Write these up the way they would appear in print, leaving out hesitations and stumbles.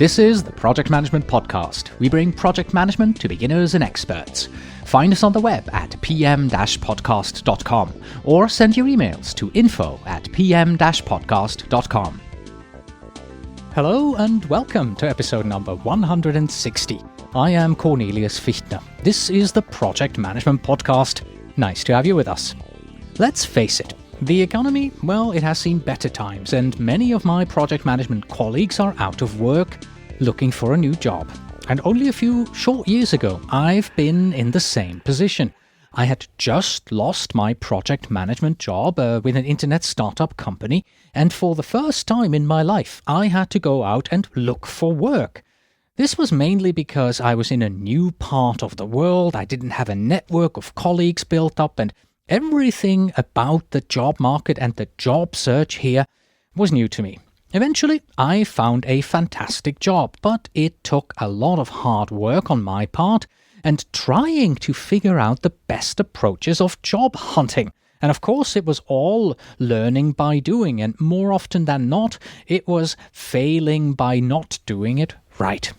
This is the Project Management Podcast. We bring project management to beginners and experts. Find us on the web at pm-podcast.com or send your emails to info@pm-podcast.com. Hello and welcome to episode number 160. I am Cornelius Fichtner. This is the Project Management Podcast. Nice to have you with us. Let's face it, the economy, well, it has seen better times, and many of my project management colleagues are out of work, looking for a new job. And only a few short years ago, I've been in the same position. I had just lost my project management job with an internet startup company, and for the first time in my life, I had to go out and look for work. This was mainly because I was in a new part of the world, I didn't have a network of colleagues built up, and everything about the job market and the job search here was new to me. Eventually, I found a fantastic job, but it took a lot of hard work on my part and trying to figure out the best approaches of job hunting. And of course, it was all learning by doing, and more often than not, it was failing by not doing it right.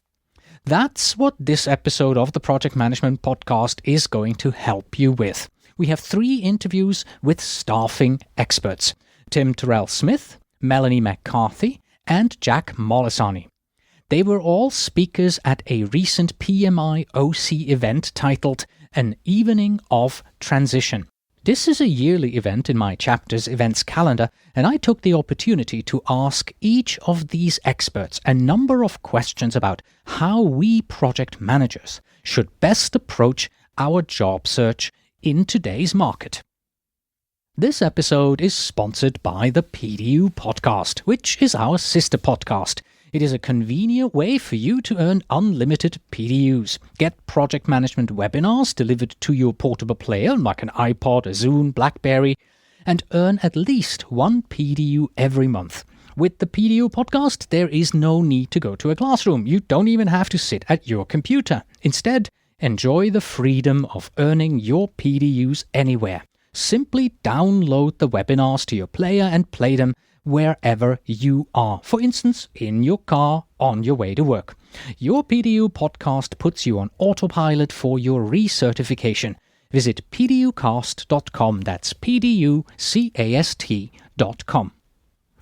That's what this episode of the Project Management Podcast is going to help you with. We have 3 interviews with staffing experts: Tim Terrell-Smith, Melanie McCarthy, and Jack Molisani. They were all speakers at a recent PMI OC event titled An Evening of Transition. This is a yearly event in my chapter's events calendar, and I took the opportunity to ask each of these experts a number of questions about how we project managers should best approach our job search in today's market. This episode is sponsored by the PDU Podcast, which is our sister podcast. It is a convenient way for you to earn unlimited PDUs. Get project management webinars delivered to your portable player like an iPod, a Zune, BlackBerry, and earn at least 1 PDU every month. With the PDU Podcast, there is no need to go to a classroom. You don't even have to sit at your computer. Instead, enjoy the freedom of earning your PDUs anywhere. Simply download the webinars to your player and play them wherever you are. For instance, in your car on your way to work. Your PDU Podcast puts you on autopilot for your recertification. Visit pducast.com. That's pducast.com.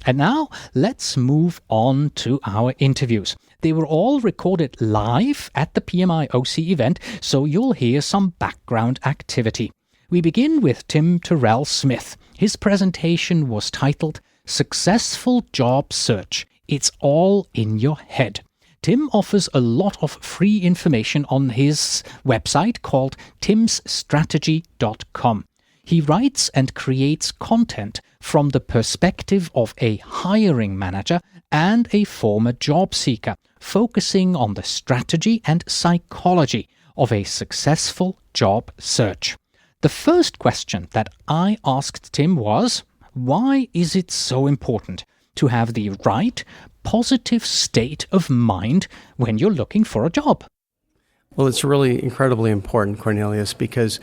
And now, let's move on to our interviews. They were all recorded live at the PMI OC event, so you'll hear some background activity. We begin with Tim Terrell-Smith. His presentation was titled Successful Job Search. It's all in your head. Tim offers a lot of free information on his website called timsstrategy.com. He writes and creates content from the perspective of a hiring manager and a former job seeker, focusing on the strategy and psychology of a successful job search. The first question that I asked Tim was, why is it so important to have the right, positive state of mind when you're looking for a job? Well, it's really incredibly important, Cornelius, because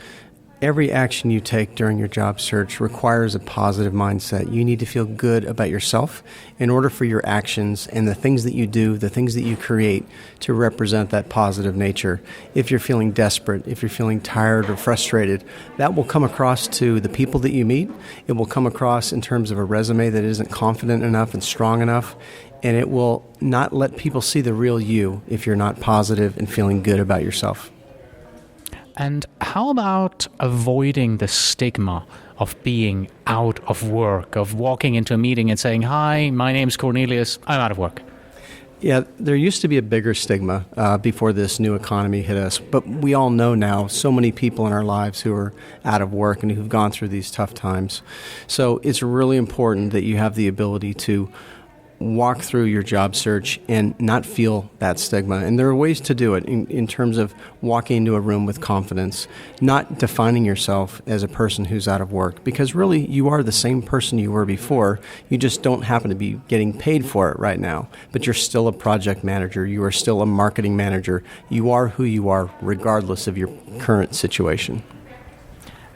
every action you take during your job search requires a positive mindset. You need to feel good about yourself in order for your actions and the things that you do, the things that you create, to represent that positive nature. If you're feeling desperate, if you're feeling tired or frustrated, that will come across to the people that you meet. It will come across in terms of a resume that isn't confident enough and strong enough, and it will not let people see the real you if you're not positive and feeling good about yourself. And how about avoiding the stigma of being out of work, of walking into a meeting and saying, "Hi, my name's Cornelius, I'm out of work"? Yeah, there used to be a bigger stigma before this new economy hit us, but we all know now so many people in our lives who are out of work and who've gone through these tough times. So it's really important that you have the ability to walk through your job search and not feel that stigma. And there are ways to do it in terms of walking into a room with confidence, not defining yourself as a person who's out of work, because really you are the same person you were before. You just don't happen to be getting paid for it right now, but you're still a project manager. You are still a marketing manager. You are who you are regardless of your current situation.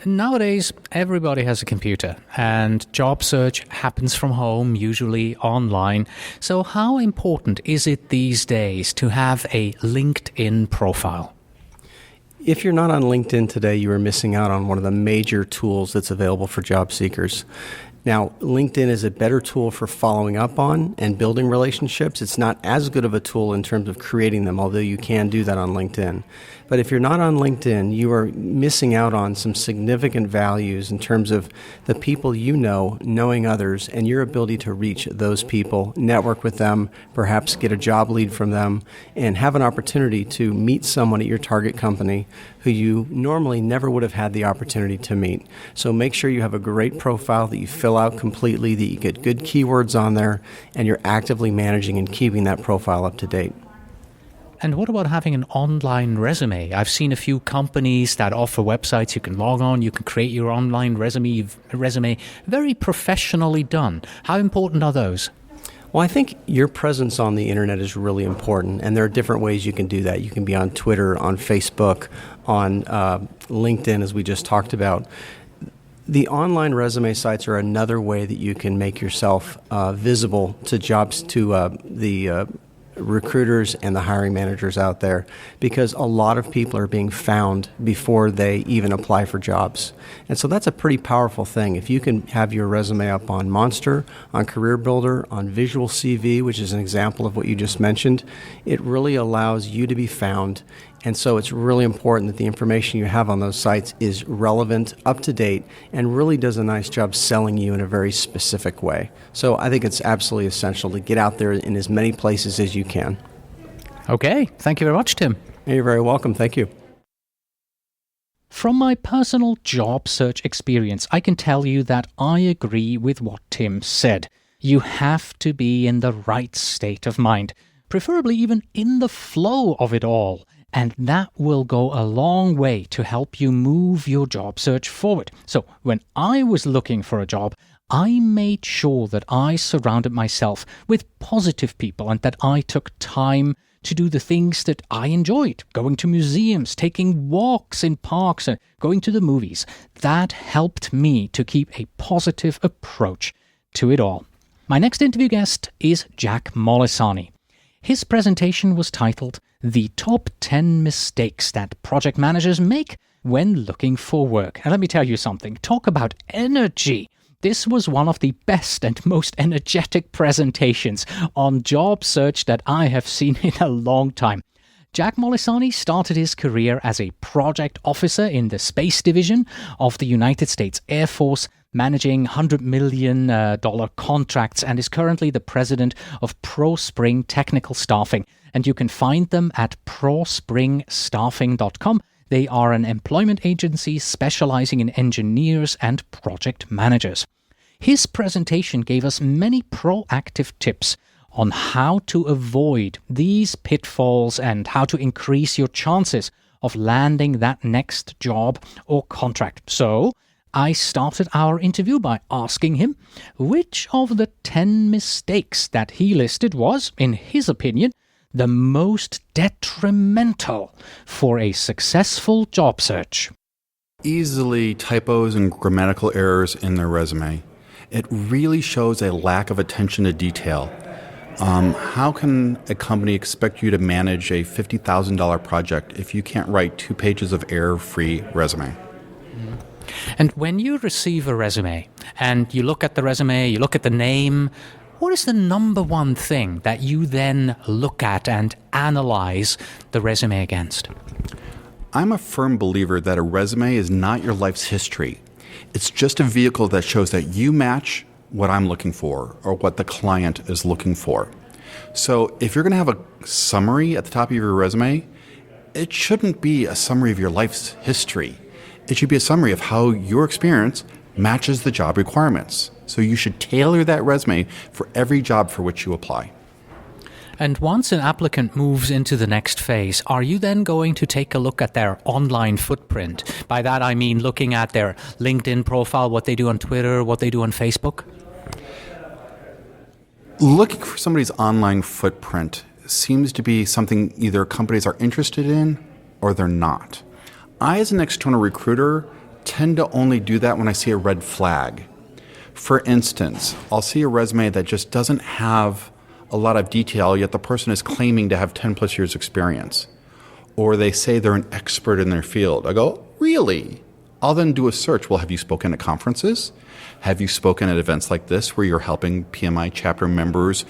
Nowadays, everybody has a computer and job search happens from home, usually online. So how important is it these days to have a LinkedIn profile? If you're not on LinkedIn today, you are missing out on one of the major tools that's available for job seekers. Now, LinkedIn is a better tool for following up on and building relationships. It's not as good of a tool in terms of creating them, although you can do that on LinkedIn. But if you're not on LinkedIn, you are missing out on some significant values in terms of the people you know, knowing others, and your ability to reach those people, network with them, perhaps get a job lead from them, and have an opportunity to meet someone at your target company who you normally never would have had the opportunity to meet. So make sure you have a great profile that you fill out completely, that you get good keywords on there, and you're actively managing and keeping that profile up to date. And what about having an online resume? I've seen a few companies that offer websites you can log on, you can create your online resume very professionally done. How important are those? Well, I think your presence on the internet is really important, and there are different ways you can do that. You can be on Twitter, on Facebook, on LinkedIn, as we just talked about. The online resume sites are another way that you can make yourself visible to jobs, to the recruiters and the hiring managers out there, because a lot of people are being found before they even apply for jobs. And so that's a pretty powerful thing. If you can have your resume up on Monster, on Career Builder, on Visual CV, which is an example of what you just mentioned, it really allows you to be found. And so it's really important that the information you have on those sites is relevant, up to date, and really does a nice job selling you in a very specific way. So I think it's absolutely essential to get out there in as many places as you can. Okay, thank you very much, Tim. You're very welcome. Thank you. From my personal job search experience, I can tell you that I agree with what Tim said. You have to be in the right state of mind, preferably even in the flow of it all. And that will go a long way to help you move your job search forward. So when I was looking for a job, I made sure that I surrounded myself with positive people and that I took time to do the things that I enjoyed. Going to museums, taking walks in parks, and going to the movies. That helped me to keep a positive approach to it all. My next interview guest is Jack Molisani. His presentation was titled The Top 10 Mistakes That Project Managers Make When Looking for Work. And let me tell you something, talk about energy. This was one of the best and most energetic presentations on job search that I have seen in a long time. Jack Molisani started his career as a project officer in the Space Division of the United States Air Force, managing $100 million contracts, and is currently the president of ProSpring Technical Staffing. And you can find them at prospringstaffing.com. They are an employment agency specializing in engineers and project managers. His presentation gave us many proactive tips on how to avoid these pitfalls and how to increase your chances of landing that next job or contract. So I started our interview by asking him which of the 10 mistakes that he listed was, in his opinion, the most detrimental for a successful job search. Easily typos and grammatical errors in their resume. It really shows a lack of attention to detail. How can a company expect you to manage a $50,000 project if you can't write 2 pages of error-free resume? And when you receive a resume and you look at the resume, you look at the name, what is the number one thing that you then look at and analyze the resume against? I'm a firm believer that a resume is not your life's history. It's just a vehicle that shows that you match what I'm looking for or what the client is looking for. So if you're going to have a summary at the top of your resume, it shouldn't be a summary of your life's history. It should be a summary of how your experience matches the job requirements. So you should tailor that resume for every job for which you apply. And once an applicant moves into the next phase, are you then going to take a look at their online footprint? By that I mean looking at their LinkedIn profile, what they do on Twitter, what they do on Facebook? Looking for somebody's online footprint seems to be something either companies are interested in or they're not. I, as an external recruiter, tend to only do that when I see a red flag. For instance, I'll see a resume that just doesn't have a lot of detail, yet the person is claiming to have 10 plus years experience. Or they say they're an expert in their field. I go, really? I'll then do a search. Well, have you spoken at conferences? Have you spoken at events like this where you're helping PMI chapter members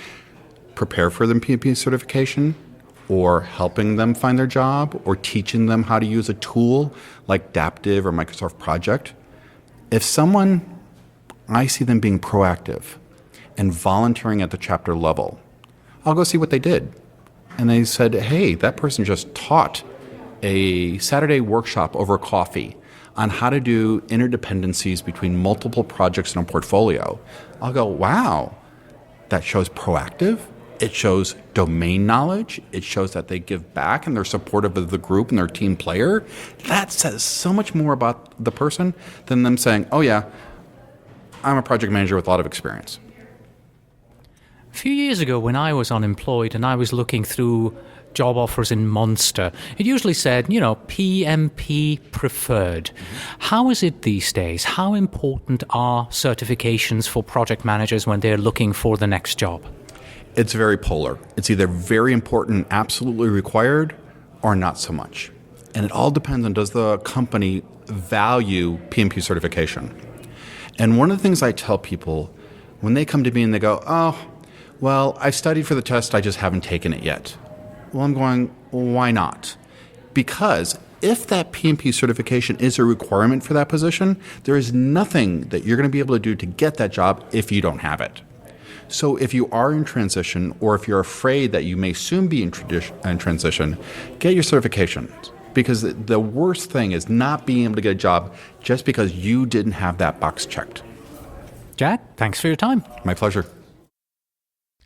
prepare for the PMP certification? Or helping them find their job? Or teaching them how to use a tool like Daptive or Microsoft Project? If I see them being proactive and volunteering at the chapter level, I'll go see what they did. And they said, hey, that person just taught a Saturday workshop over coffee on how to do interdependencies between multiple projects in a portfolio. I'll go, wow, that shows proactive. It shows domain knowledge. It shows that they give back and they're supportive of the group and their team player. That says so much more about the person than them saying, oh yeah, I'm a project manager with a lot of experience. A few years ago, when I was unemployed and I was looking through job offers in Monster, it usually said, PMP preferred. How is it these days? How important are certifications for project managers when they're looking for the next job? It's very polar. It's either very important, absolutely required, or not so much. And it all depends on, does the company value PMP certification? And one of the things I tell people when they come to me and they go, oh, well, I studied for the test, I just haven't taken it yet. Well, I'm going, why not? Because if that PMP certification is a requirement for that position, there is nothing that you're going to be able to do to get that job if you don't have it. So if you are in transition, or if you're afraid that you may soon be in transition, get your certifications. Because the worst thing is not being able to get a job just because you didn't have that box checked. Jack, thanks for your time. My pleasure.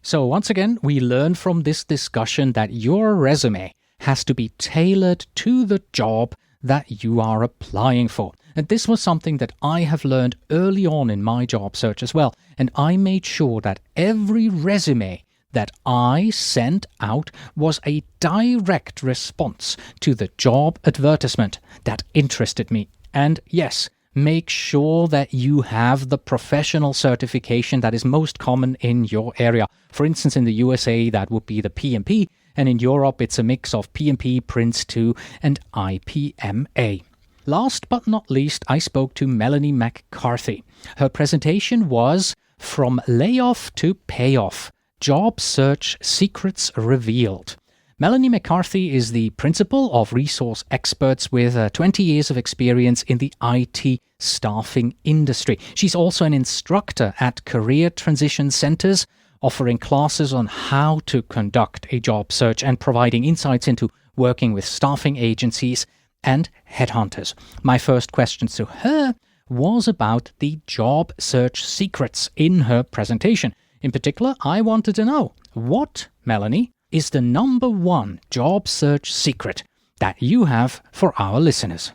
So once again, we learned from this discussion that your resume has to be tailored to the job that you are applying for. And this was something that I have learned early on in my job search as well. And I made sure that every resume that I sent out was a direct response to the job advertisement that interested me. And yes, make sure that you have the professional certification that is most common in your area. For instance, in the USA, that would be the PMP, and in Europe, it's a mix of PMP, Prince2, and IPMA. Last but not least, I spoke to Melanie McCarthy. Her presentation was From Layoff to Payoff, Job Search Secrets Revealed. Melanie McCarthy is the principal of Resource Experts with 20 years of experience in the IT staffing industry. She's also an instructor at Career Transition Centers, offering classes on how to conduct a job search and providing insights into working with staffing agencies and headhunters. My first question to her was about the job search secrets in her presentation. In particular, I wanted to know, what, Melanie, is the number one job search secret that you have for our listeners?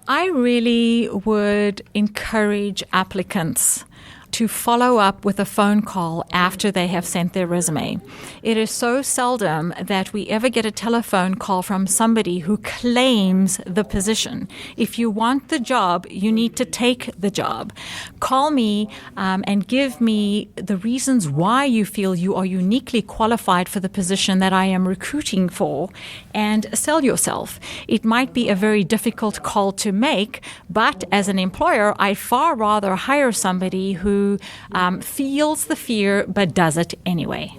I really would encourage applicants to follow up with a phone call after they have sent their resume. It is so seldom that we ever get a telephone call from somebody who claims the position. If you want the job, you need to take the job. Call me and give me the reasons why you feel you are uniquely qualified for the position that I am recruiting for, and sell yourself. It might be a very difficult call to make, but as an employer, I'd far rather hire somebody who feels the fear but does it anyway.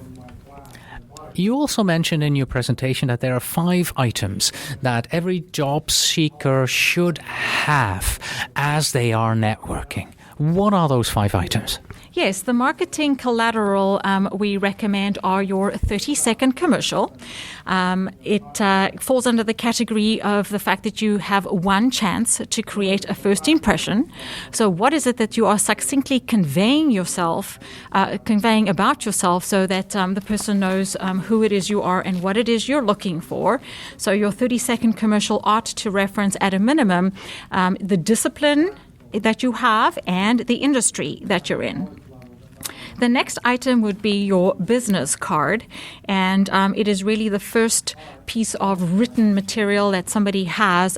You also mentioned in your presentation that there are 5 items that every job seeker should have as they are networking. What are those 5 items? Yes, the marketing collateral we recommend are your 30-second commercial. It falls under the category of the fact that you have one chance to create a first impression. So what is it that you are succinctly conveying about yourself so that the person knows who it is you are and what it is you're looking for. So your 30-second commercial ought to reference at a minimum the discipline that you have and the industry that you're in. The next item would be your business card, and it is really the first piece of written material that somebody has,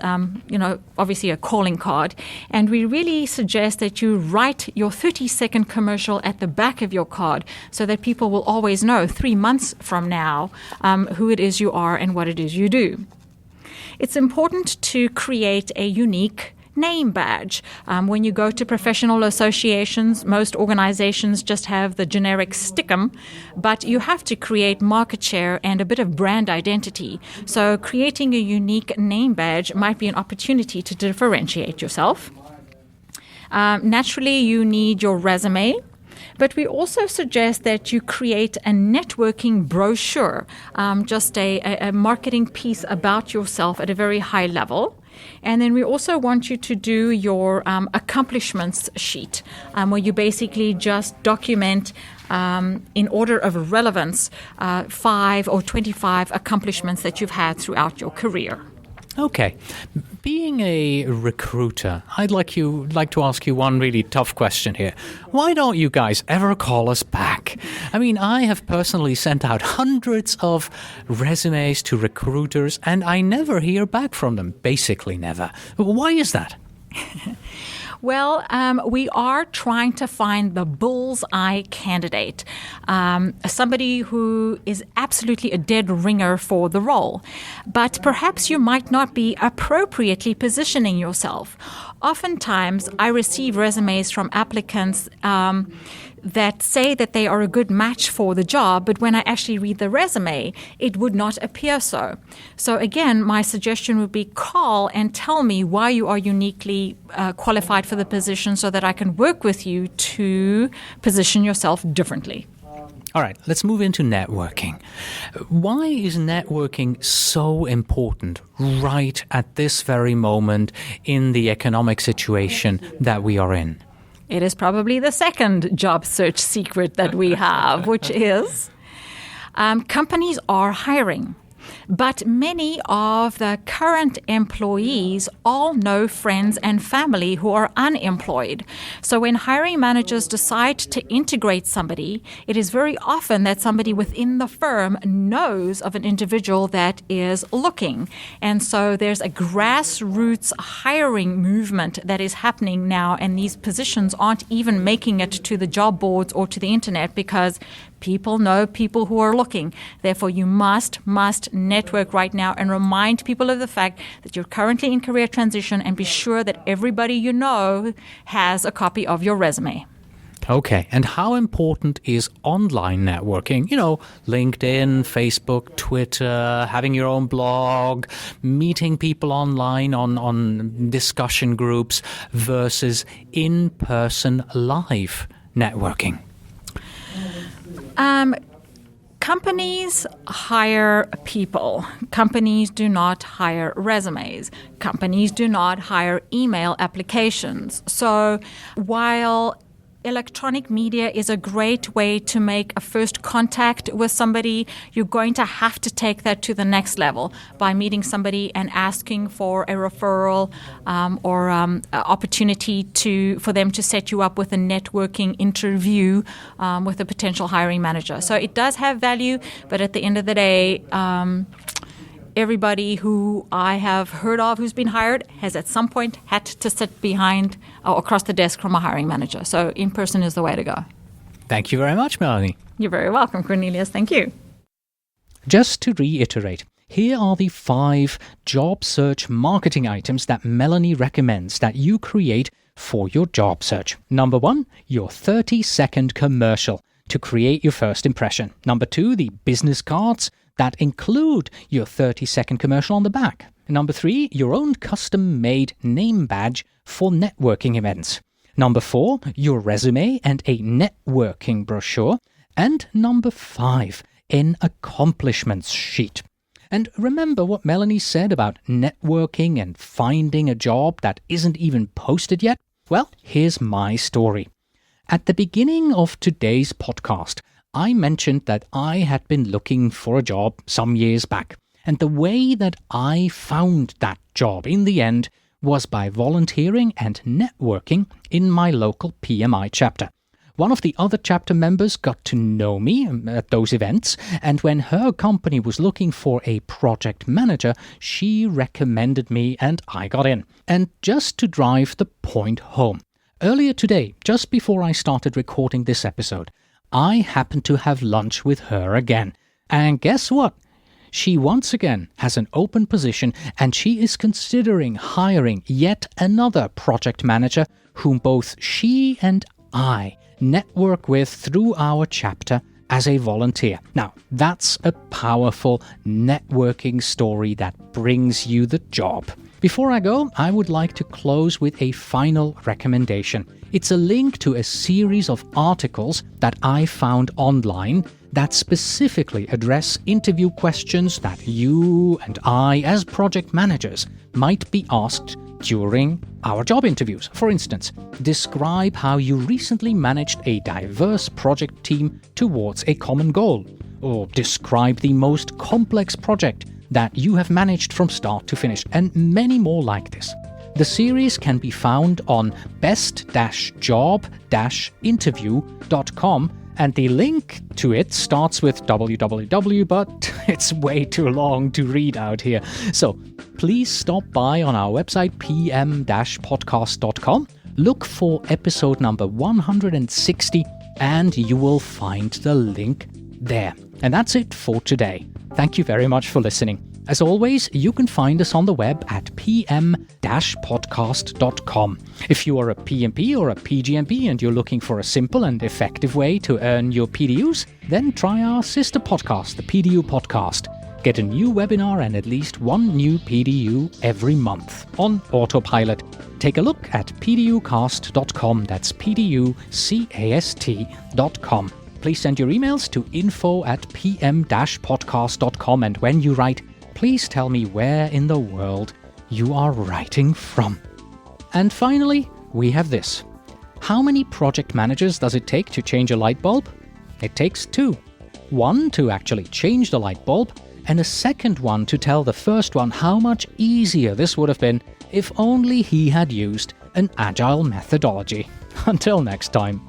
obviously a calling card. And we really suggest that you write your 30-second commercial at the back of your card so that people will always know 3 months from now who it is you are and what it is you do. It's important to create a unique name badge. When you go to professional associations, most organizations just have the generic stick-em, but you have to create market share and a bit of brand identity. So creating a unique name badge might be an opportunity to differentiate yourself. Naturally, you need your resume. But we also suggest that you create a networking brochure, just a marketing piece about yourself at a very high level. And then we also want you to do your accomplishments sheet, where you basically just document in order of relevance 5 or 25 accomplishments that you've had throughout your career. Okay. Being a recruiter, I'd like to ask you one really tough question here. Why don't you guys ever call us back? I mean, I have personally sent out hundreds of resumes to recruiters, and I never hear back from them. Basically never. Why is that? Well, we are trying to find the bullseye candidate, somebody who is absolutely a dead ringer for the role. But perhaps you might not be appropriately positioning yourself. Oftentimes, I receive resumes from applicants that say that they are a good match for the job, but when I actually read the resume, it would not appear so. So again, my suggestion would be call and tell me why you are uniquely qualified for the position so that I can work with you to position yourself differently. All right, let's move into networking. Why is networking so important right at this very moment in the economic situation that we are in? It is probably the second job search secret that we have, which is companies are hiring. But many of the current employees all know friends and family who are unemployed. So when hiring managers decide to integrate somebody, it is very often that somebody within the firm knows of an individual that is looking. And so there's a grassroots hiring movement that is happening now, and these positions aren't even making it to the job boards or to the internet because people know people who are looking. Therefore, you must network right now and remind people of the fact that you're currently in career transition, and be sure that everybody you know has a copy of your resume. Okay, and how important is online networking? You know, LinkedIn, Facebook, Twitter, having your own blog, meeting people online on discussion groups versus in-person live networking? Companies hire people. Companies do not hire resumes. Companies do not hire email applications. So while electronic media is a great way to make a first contact with somebody, you're going to have to take that to the next level by meeting somebody and asking for a referral or opportunity for them to set you up with a networking interview with a potential hiring manager. So it does have value, but at the end of the day, everybody who I have heard of who's been hired has at some point had to sit behind or across the desk from a hiring manager. So in person is the way to go. Thank you very much, Melanie. You're very welcome, Cornelius. Thank you. Just to reiterate, here are the 5 job search marketing items that Melanie recommends that you create for your job search. Number 1, your 30-second commercial to create your first impression. Number 2, the business cards that include your 30-second commercial on the back. Number 3, your own custom-made name badge for networking events. Number 4, your resume and a networking brochure. And number 5, an accomplishments sheet. And remember what Melanie said about networking and finding a job that isn't even posted yet? Well, here's my story. At the beginning of today's podcast, I mentioned that I had been looking for a job some years back, and the way that I found that job in the end was by volunteering and networking in my local PMI chapter, One of the other chapter members got to know me at those events, and when her company was looking for a project manager, she recommended me and I got in. And just to drive the point home, earlier today, just before I started recording this episode, I happened to have lunch with her again. And guess what? She once again has an open position, and she is considering hiring yet another project manager whom both she and I network with through our chapter as a volunteer. Now, that's a powerful networking story that brings you the job. Before I go, I would like to close with a final recommendation. It's a link to a series of articles that I found online that specifically address interview questions that you and I, as project managers, might be asked during our job interviews. For instance, describe how you recently managed a diverse project team towards a common goal, or describe the most complex project that you have managed from start to finish, and many more like this. The series can be found on best-job-interview.com, and the link to it starts with www, but it's way too long to read out here. So please stop by on our website, pm-podcast.com, look for episode number 160, and you will find the link there. And that's it for today. Thank you very much for listening. As always, you can find us on the web at pm-podcast.com. If you are a PMP or a PGMP and you're looking for a simple and effective way to earn your PDUs, then try our sister podcast, the PDU Podcast. Get a new webinar and at least one new PDU every month on autopilot. Take a look at pducast.com. That's pducast.com. Please send your emails to info@pm-podcast.com, and when you write, please tell me where in the world you are writing from. And finally, we have this. How many project managers does it take to change a light bulb? It takes 2. One to actually change the light bulb, and a second one to tell the first one how much easier this would have been if only he had used an agile methodology. Until next time.